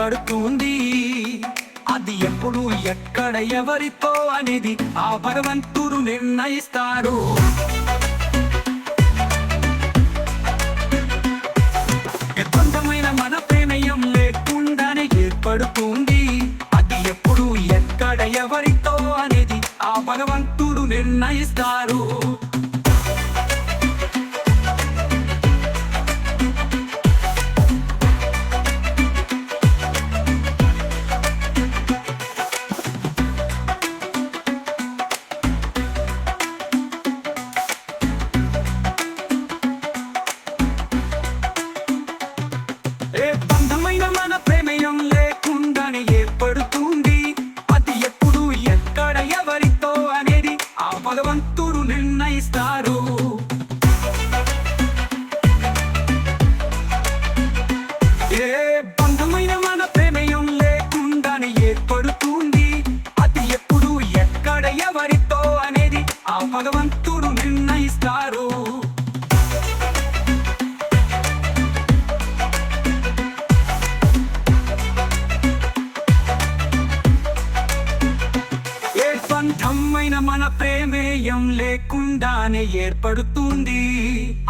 ఏర్పడుతుంది. అది ఎప్పుడు ఎక్కడ ఎవరితో అనేది ఆ భగవంతుడు నిర్ణయిస్తారు. బంధమైన మన ప్రమేయం లేకుండానే ఏర్పడుతుంది. అది ఎప్పుడు ఎక్కడ ఎవరితో అనేది ఆ భగవంతుడు నిర్ణయిస్తారు. బంధమైన మన ప్రమేయం లేకుండానే ఏర్పడుతుంది. అది ఎప్పుడు ఎక్కడ ఎవరితో అనేది ఆ భగవంతుడు నిర్ణయిస్తారు. బంధమైన మన ప్రమేయం లేకుండానే ఏర్పడుతుంది. అది ఎప్పుడు ఎక్కడ ఎవరితో అనేది ఆ భగవంతుడు నిర్ణయిస్తారు. బంధమైన మన ప్రమేయం లేకుండానే ఏర్పడుతుంది.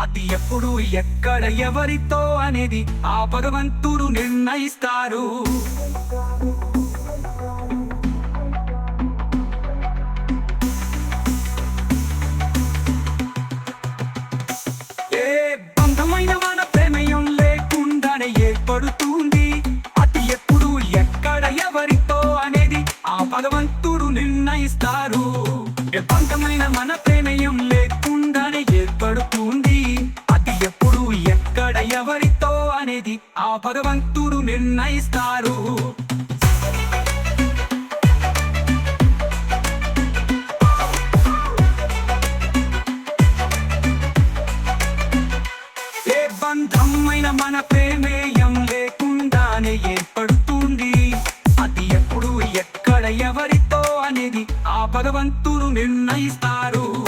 అది ఎప్పుడు ఎక్కడ ఎవరితో అనేది ఆ భగవంతుడు నిర్ణయిస్తారు. బంధమైన మన ప్రమేయం లేకుండానే ఏర్పడుతుంది. అది ఎప్పుడు ఎక్కడ ఎవరితో అనేది ఆ భగవంతుడు నిర్ణయిస్తారు. బంధమైన మన ప్రమేయం లేకుండానే ఏర్పడుతుంది. అది ఎప్పుడు ఎక్కడ ఎవరితో అనేది ఆ భగవంతుడు నిర్ణయిస్తారు. బంధమైన మన ప్రమేయం లేకుండానే ఏర్పడుతుంది. అది ఎప్పుడు ఎక్కడ ఎవరితో అనేది ఆ భగవంతుడు నిర్ణయిస్తారు.